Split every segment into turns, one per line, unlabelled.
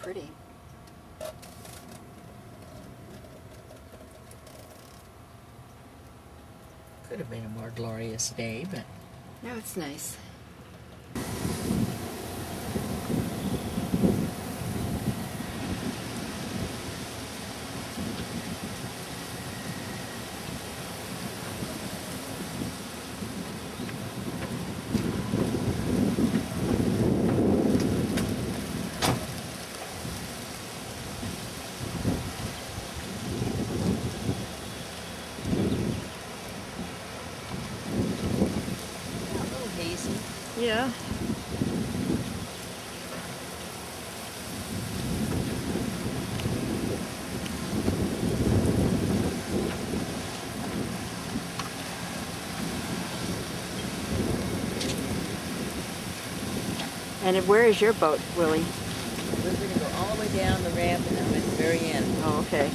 Pretty.
Could have been a more glorious day, but...
No, it's nice. Yeah. And where is your boat, Willie?
We're going to go all the way down the ramp and I'm at the very end.
Oh, okay.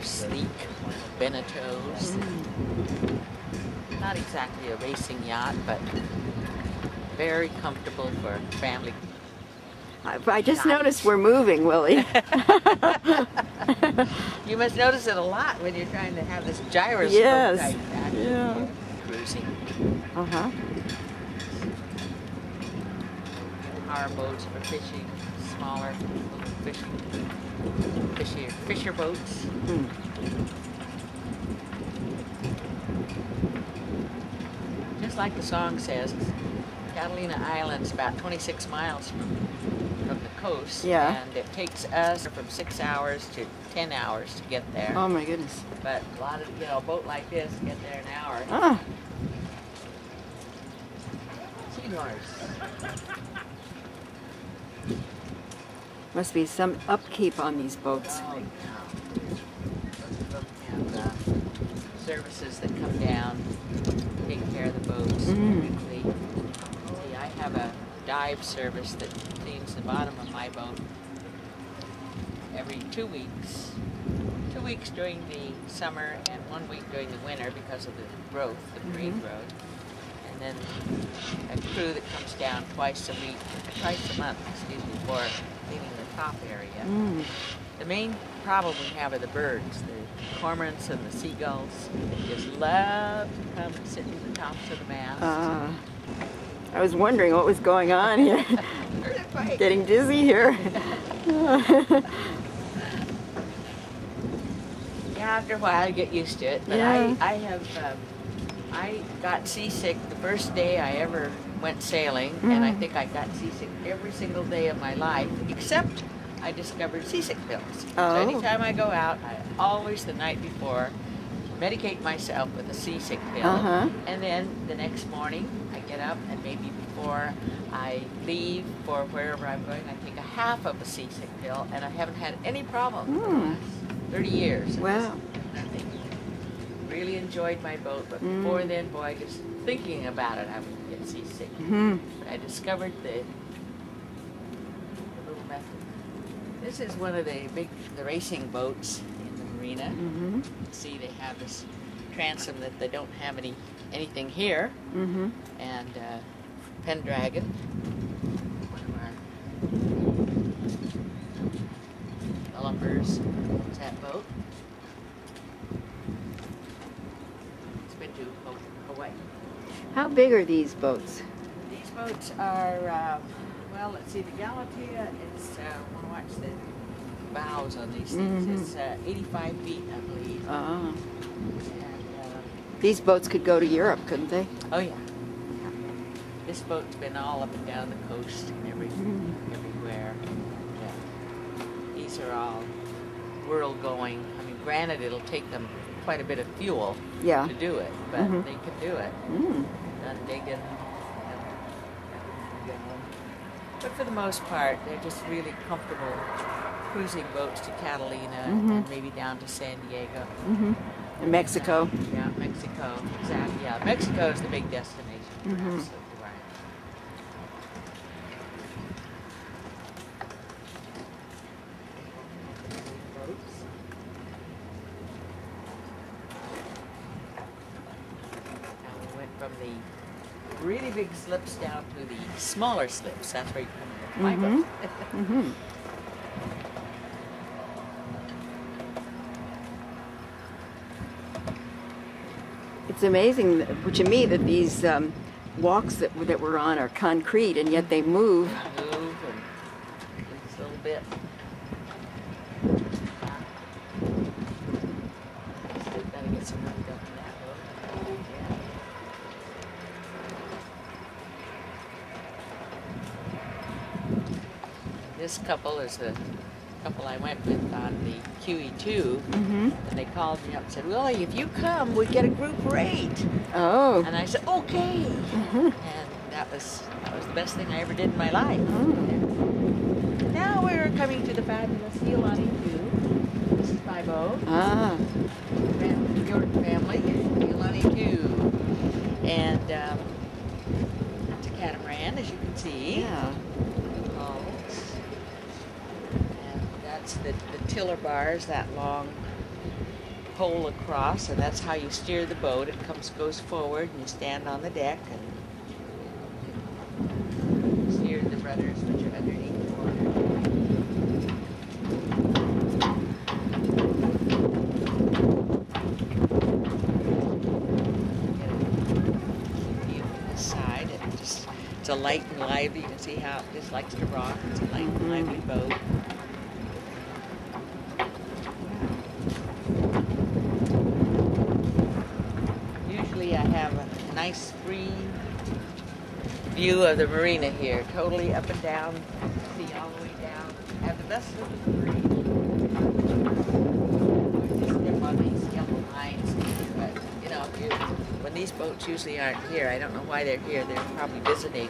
Sleek Beneteaus. Not exactly a racing yacht, but very comfortable for family.
I just noticed we're moving, Willie.
You must notice it a lot when you're trying to have this gyroscope
yes.
type action.
Yeah.
Cruising.
Uh-huh.
Power boats for fishing, smaller little fisher boats. Just like the song says, Catalina Island's about 26 miles from the coast, and it takes us from 6 hours to 10 hours to get there.
Oh my goodness.
But a lot of, a boat like this get there in an hour.
Ah.
Seahorse.
Must be some upkeep on these boats.
Oh, and services that come down, take care of the boats quickly. See, I have a dive service that cleans the bottom of my boat every 2 weeks. 2 weeks during the summer and 1 week during the winter because of the growth, the marine growth. And then a crew that comes down twice a month, for cleaning the top area. The main problem we have are the birds. The cormorants and the seagulls just love to come and sit in the tops of the mast.
I was wondering what was going on here. Getting dizzy here.
Yeah, after a while you get used to it. But I got seasick the first day I ever went sailing, and I think I got seasick every single day of my life, except I discovered seasick pills. So anytime I go out, I always, the night before, medicate myself with a seasick pill, and then the next morning I get up, and maybe before I leave for wherever I'm going, I take a half of a seasick pill, and I haven't had any problem for the last 30 years.
Wow.
Nothing. Really enjoyed my boat, but before then, boy, just thinking about it, I would get seasick. But I discovered the little method. This is one of the racing boats in the Marina. See, they have this transom that they don't have anything here, and Pendragon, one of our developers, owns that boat. Hawaii.
How big are these boats?
These boats are, well, let's see, the Galatea is, want to watch the bows on these things. It's 85 feet, I believe. And,
these boats could go to Europe, couldn't they?
oh, yeah. This boat's been all up and down the coast and everywhere. These are all world-going. I mean, granted, it'll take them quite a bit of fuel to do it, but they can do it. Done digging, but for the most part, they're just really comfortable cruising boats to Catalina and maybe down to San Diego.
And Mexico.
Yeah, Mexico, exactly. Yeah, Mexico is the big destination. Absolutely right. from the really big slips down to the smaller slips. That's where you come with my boat.
Mm-hmm. It's amazing to me that these walks that we're on are concrete, and yet they move.
Move and just a little bit. Still gotta get some work done on that boat. Yeah. This couple is the couple I went with on the QE2, and they called me up and said, Willie, if you come, we get a group rate.
Oh.
And I said, okay. And that was the best thing I ever did in my life. And now we're coming to the fabulous Hjorth 2. This is my boat.
Ah.
The Hjorth family, Hjorth 2. And it's a catamaran, as you can see.
Yeah.
The tiller bars, that long pole across, and that's how you steer the boat. It goes forward, and you stand on the deck and steer the rudders, which are underneath the water. View from this side, and it's a light and lively. You can see how it just likes to rock. It's a light and lively boat. Nice free view of the marina here, totally up and down, see all the way down. Have the best of the marina. Just step on these yellow lines, but you know, when these boats usually aren't here, I don't know why they're here. They're probably visiting,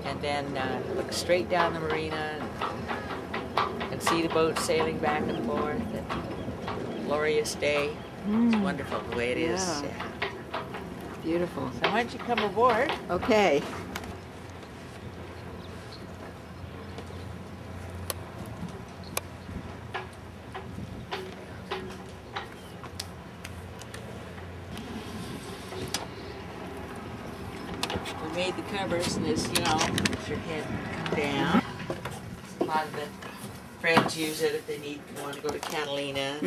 and then look straight down the marina and see the boats sailing back and forth. And glorious day. It's wonderful the way it is. Yeah.
Beautiful.
So why don't you come aboard?
Okay.
We made the covers, and this, you know, let your head come down. A lot of the friends use it if they want to go to Catalina.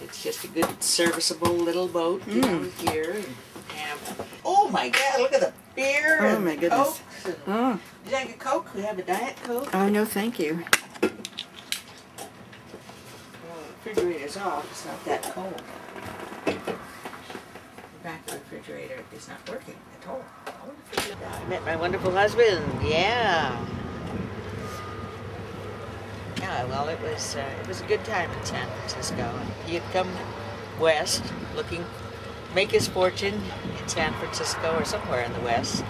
It's just a good, serviceable little boat. Get over here and have. Oh my God! Look at the beer and
my
the
goodness.
Cokes. And,
Oh.
Would you like a Coke? We have a Diet Coke.
Oh no, thank you.
Well, the refrigerator's off. It's not that cold. The back of the refrigerator is not working at all. I met my wonderful husband. Yeah. Yeah. Well, it was a good time in San Francisco. He had come west, make his fortune in San Francisco or somewhere in the West,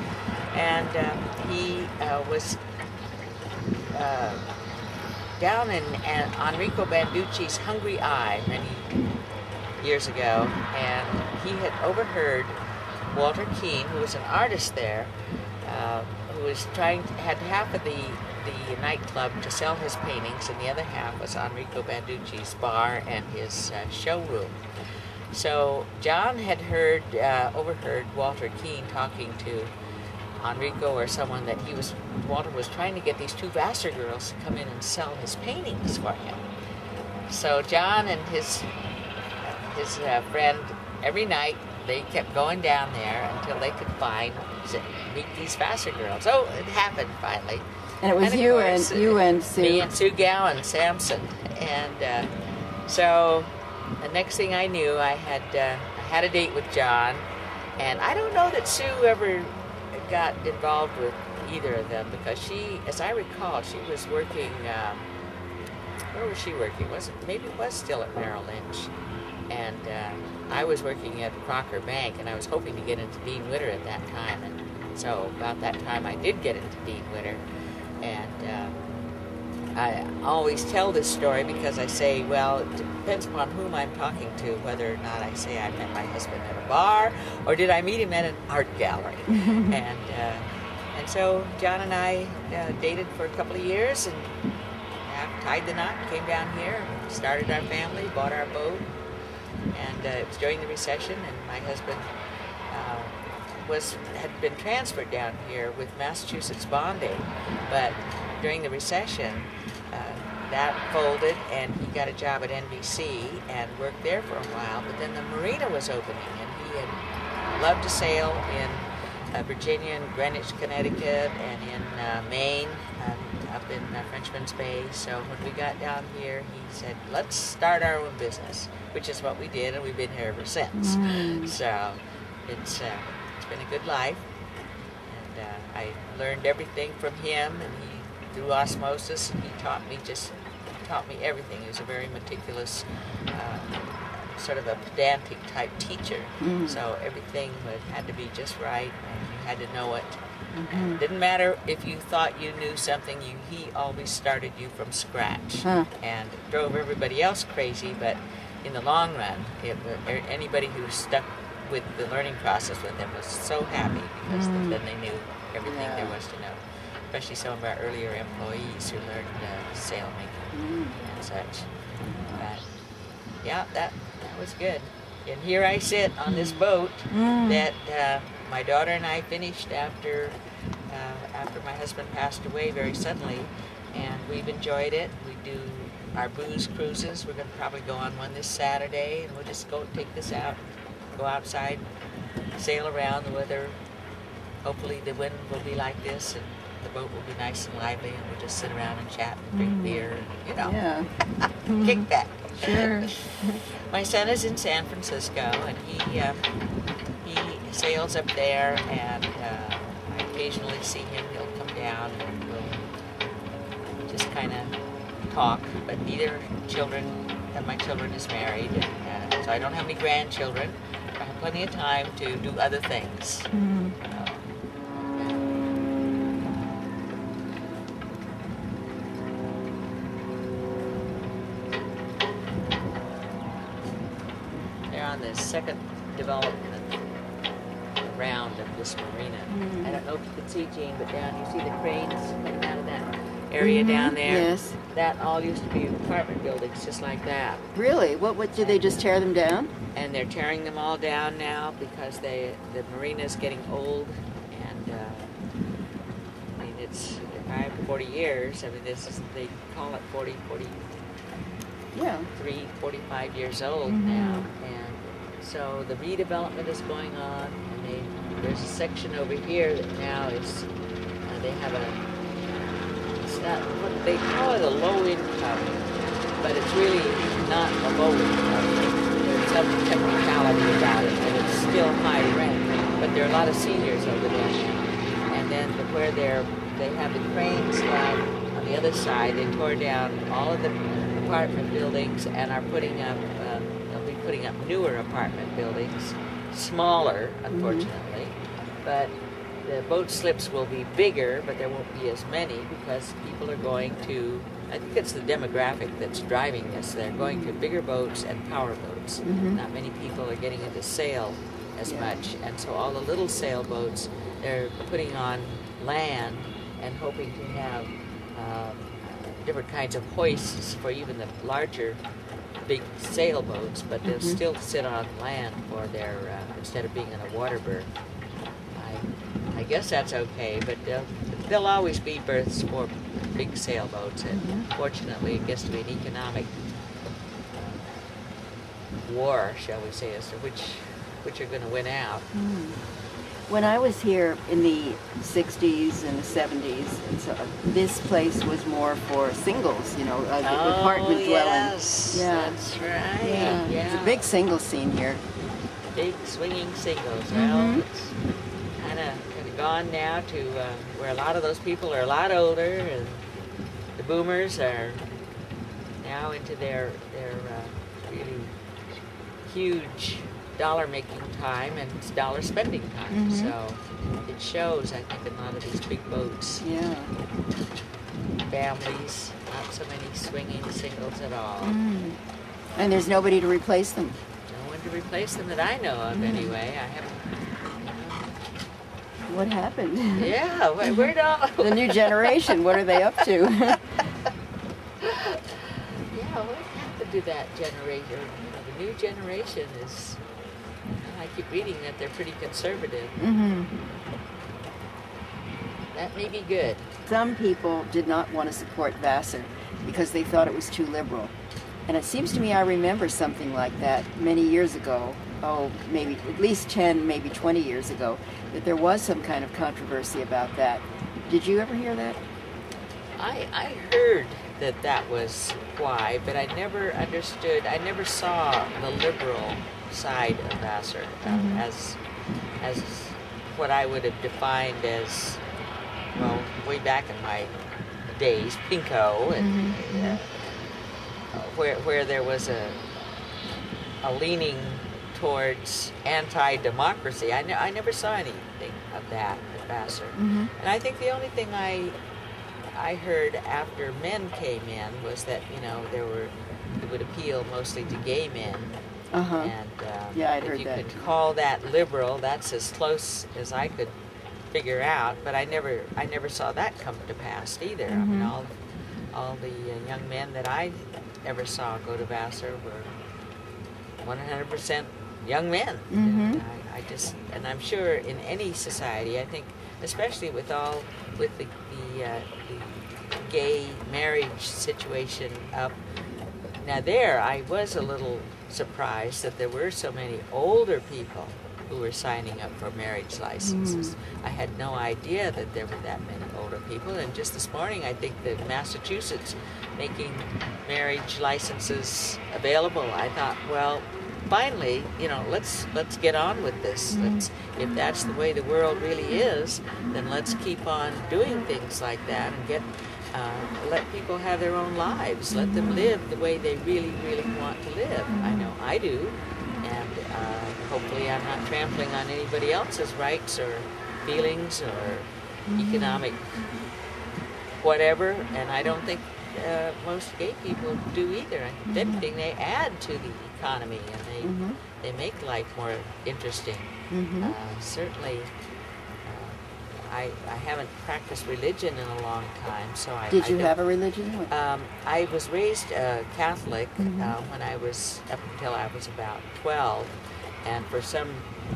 and he was down in Enrico Banducci's Hungry Eye many years ago, and he had overheard Walter Keane, who was an artist there, who was had half of the nightclub to sell his paintings, and the other half was Enrico Banducci's bar and his showroom. So John had overheard Walter Keane talking to Enrico or someone that Walter was trying to get these two Vassar girls to come in and sell his paintings for him. So John and his friend, every night they kept going down there until they could meet these Vassar girls. Oh, it happened finally.
And it was you and Sue.
Me and Sue Gow and Samson. And so the next thing I knew, I had a date with John. And I don't know that Sue ever got involved with either of them, because she, as I recall, she was working, where was she working? Maybe it was still at Merrill Lynch. And I was working at Crocker Bank, and I was hoping to get into Dean Witter at that time. And so about that time I did get into Dean Witter. And I always tell this story because I say, well, it depends upon whom I'm talking to, whether or not I say I met my husband at a bar or did I meet him at an art gallery. And so John and I dated for a couple of years and tied the knot, came down here, started our family, bought our boat. And it was during the recession, and my husband had been transferred down here with Massachusetts bonding, but during the recession, that folded, and he got a job at NBC and worked there for a while. But then the Marina was opening, and he had loved to sail in Virginia and Greenwich, Connecticut, and in Maine, up in Frenchman's Bay. So when we got down here, he said, "Let's start our own business," which is what we did, and we've been here ever since. So it's been a good life, and I learned everything from him, and he, through osmosis, and he taught me everything. He was a very meticulous, sort of a pedantic type teacher. So everything had to be just right, and you had to know it. And it didn't matter if you thought you knew something, he always started you from scratch. And it drove everybody else crazy, but in the long run, anybody who stuck with the learning process with him was so happy, because then they knew everything there was to know. Especially some of our earlier employees who learned sailmaking and such. But yeah, that was good. And here I sit on this boat that my daughter and I finished after my husband passed away very suddenly, and we've enjoyed it. We do our booze cruises. We're going to probably go on one this Saturday, and we'll just go take this out, go outside, sail around. The weather, hopefully the wind will be like this, and the boat will be nice and lively, and we'll just sit around and chat and drink beer, and, kick back.
Sure.
My son is in San Francisco, and he sails up there, and I occasionally see him. He'll come down, and we'll just kind of talk. But neither of my children is married, and so I don't have any grandchildren. I have plenty of time to do other things. On the second development round of this marina. I don't know if you can see, Jeanne, but down, you see the cranes coming out of that area down there?
Yes.
That all used to be apartment buildings just like that.
Really? What did they just tear them down?
And they're tearing them all down now because the marina's getting old, and I mean, it's 40 years. I mean, they call it 45 years old now, and so the redevelopment is going on, and there's a section over here that now is, they have it's not, what they call it, a low income, but it's really not a low income. There's some technicality about it, and it's still high rent, but there are a lot of seniors over there now. And then where they have the cranes on the other side, they tore down all of the apartment buildings and are putting up newer apartment buildings, smaller, unfortunately, but the boat slips will be bigger, but there won't be as many because people are going to, I think it's the demographic that's driving this, they're going to bigger boats and power boats. Not many people are getting into sail as much, and so all the little sailboats, they're putting on land and hoping to have different kinds of hoists for even the larger big sailboats, but they'll still sit on land for their, instead of being in a water berth. I guess that's okay, but there'll always be berths for big sailboats, and fortunately it gets to be an economic war, shall we say, as to which are going to win out.
When I was here in the 60s and the 70s, and so this place was more for singles, apartment dwellings.
Yeah, that's right. Yeah.
It's a big single scene here.
Big swinging singles. Well, it's kind of gone now to where a lot of those people are a lot older, and the boomers are now into their really huge dollar-making time and dollar-spending time. So it shows, I think, in a lot of these big boats.
Yeah.
Families, not so many swinging singles at all.
And there's nobody to replace them.
No one to replace them that I know of, anyway. I haven't.
What happened?
Yeah, where'd all
the new generation? What are they up to?
Yeah, what happened to that generation? The new generation is. I keep reading that they're pretty conservative. That may be good.
Some people did not want to support Vassar because they thought it was too liberal. And it seems to me I remember something like that many years ago, oh, maybe at least 10, maybe 20 years ago, that there was some kind of controversy about that. Did you ever hear that?
I heard that was why, but I never understood, I never saw the liberal side of Vassar as what I would have defined as, well, way back in my days, pinko, and where there was a leaning towards anti-democracy. I never saw anything of that at Vassar. And I think the only thing I heard after men came in was that, you know, it would appeal mostly to gay men. And
yeah, I'd
if
heard
you
that.
could call that liberal, that's as close as I could figure out. But I never saw that come to pass either. I mean, all the young men that I ever saw go to Vassar were 100% young men. And and I'm sure in any society, I think, especially with the gay marriage situation up. Now there, I was a little surprised that there were so many older people who were signing up for marriage licenses. I had no idea that there were that many older people, and just this morning I think that Massachusetts making marriage licenses available. I thought, well, finally, you know, let's get on with this. If that's the way the world really is, then let's keep on doing things like that and let people have their own lives. Let them live the way they really, really want to live. I know I do, and hopefully I'm not trampling on anybody else's rights or feelings or economic whatever, and I don't think most gay people do either. If anything, they add to the economy, and they make life more interesting. Certainly, I haven't practiced religion in a long time, so
Did you have a religion?
I was raised Catholic when I was, up until I was about 12, and for some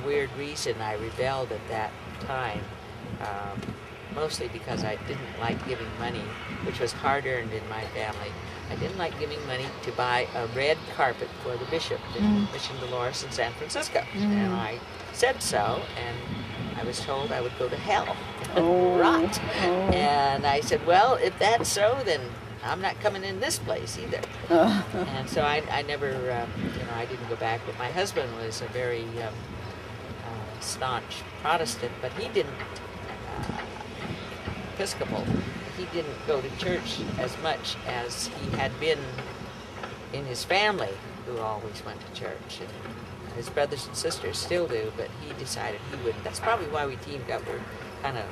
weird reason I rebelled at that time, mostly because I didn't like giving money, which was hard-earned in my family. I didn't like giving money to buy a red carpet for the bishop in Mission Dolores in San Francisco, and I said so, and I was told I would go to hell. Rot. And I said, well, if that's so, then I'm not coming in this place either. And so I never, I didn't go back. But my husband was a very staunch Protestant, but he didn't, Episcopal, he didn't go to church as much as he had been in his family, who always went to church. And his brothers and sisters still do, but he decided he wouldn't. That's probably why we teamed up. We're kind of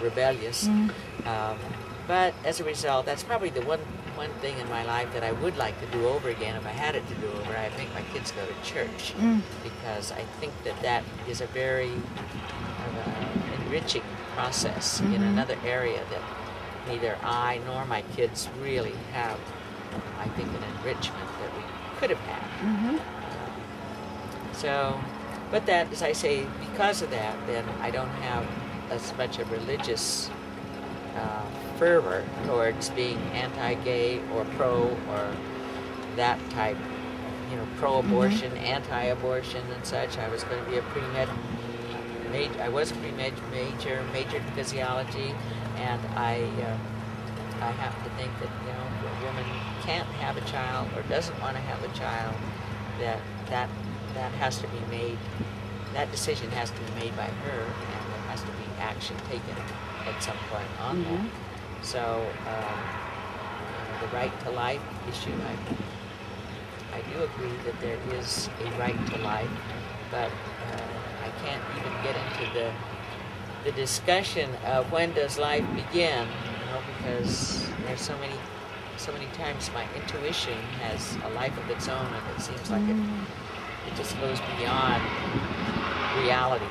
rebellious. But as a result, that's probably the one thing in my life that I would like to do over again. If I had it to do over, I'd make my kids go to church, because I think that is a very enriching process in another area that neither I nor my kids really have, I think, an enrichment that we could have had. So, but that, as I say, because of that, then I don't have as much a religious fervor towards being anti-gay or pro or that type, pro-abortion, anti-abortion and such. I was going to be a pre-med major. I was a pre-med major, majored in physiology, and I happen to think that, if a woman can't have a child or doesn't want to have a child, that has to be made, that decision has to be made by her, and there has to be action taken at some point on that. So, the right to life issue, I do agree that there is a right to life, but I can't even get into the discussion of when does life begin, because there's so many times my intuition has a life of its own, and it seems like it just goes beyond reality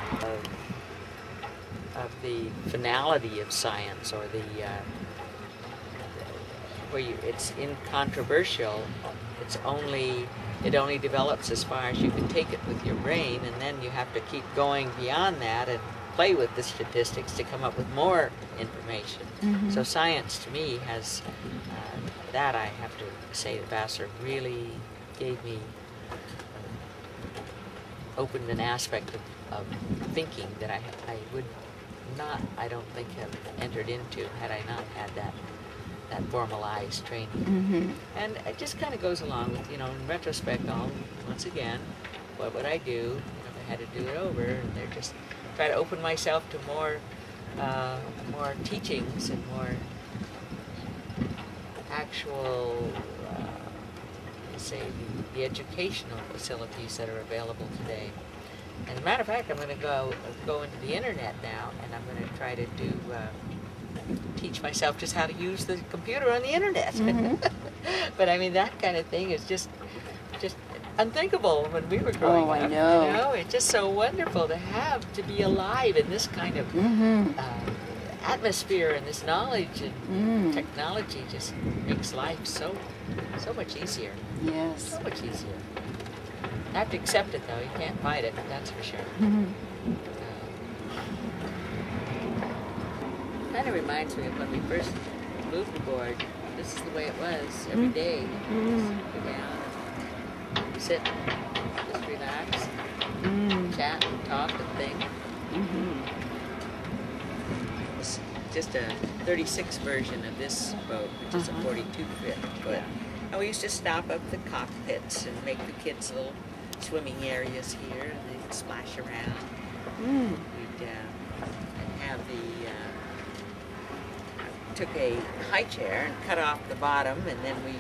of the finality of science, or where it's incontroversial. It's only it only develops as far as you can take it with your brain, and then you have to keep going beyond that and play with the statistics to come up with more information. So science to me has, that I have to say that Vassar really gave me, opened an aspect of thinking that I would not, I don't think, have entered into had I not had that formalized training. And it just kind of goes along with, you know, in retrospect, once again, what would I do if I had to do it over? And they're just try to open myself to more teachings and more actual, say, the educational facilities that are available today. As a matter of fact, I'm going to go into the internet now, and I'm going to try to do teach myself just how to use the computer on the internet. But I mean, that kind of thing is just unthinkable when we were growing up.
I know.
You know, it's just so wonderful to be alive in this kind of atmosphere, and this knowledge and technology just makes life so much easier.
Yes.
So much easier. I have to accept it, though. You can't fight it, that's for sure. Kind of reminds me of when we first moved aboard. This is the way it was every day. Just go down and sit, just relax, chat and talk and think. It's just a 36 version of this boat, which is a 42-foot. And we used to stop up the cockpits and make the kids little swimming areas here, and they could splash around. We'd have took a high chair and cut off the bottom, and then we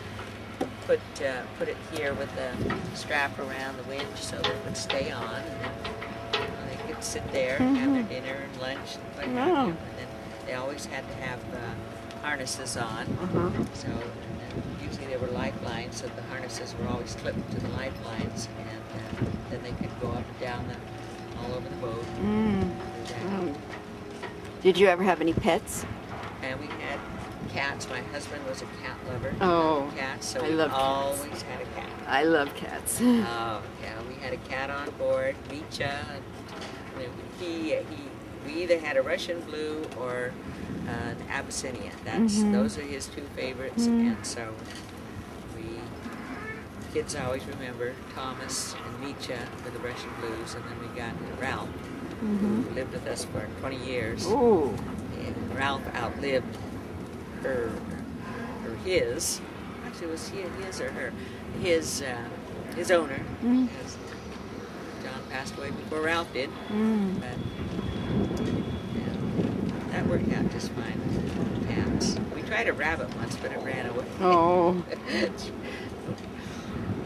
put it here with a strap around the winch so that it would stay on, and then they could sit there and have their dinner and lunch and what have you. And then they always had to have harnesses on. So usually there were lifelines, so the harnesses were always clipped to the lifelines, and then they could go up and down all over the boat.
Did you ever have any pets?
And we had cats. My husband was a cat lover.
Oh,
cats, so
I
we
love
always
cats.
had a cat.
I love cats.
Oh, yeah, we had a cat on board, Micha. We either had a Russian blue or an Abyssinian. Those are his two favorites, and so kids always remember Thomas and Micha for the Russian blues, and then we got Ralph, who lived with us for 20 years. And Ralph outlived his. Actually, was he his or her? His owner. As John passed away before Ralph did. But that worked out just fine with cats. We tried a rabbit once, but it ran away.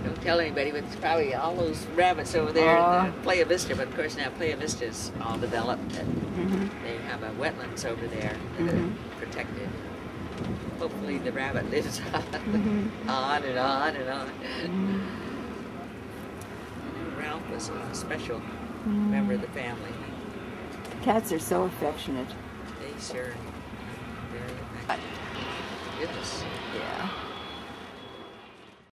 Don't tell anybody, but it's probably all those rabbits over there in the Playa Vista. But of course now Playa Vista's all developed, and they have a wetlands over there that are protected. Hopefully the rabbit lives on and on and on. Ralph was a special member of the family.
Cats are so affectionate.
They sure are very affectionate. Goodness.
Yeah.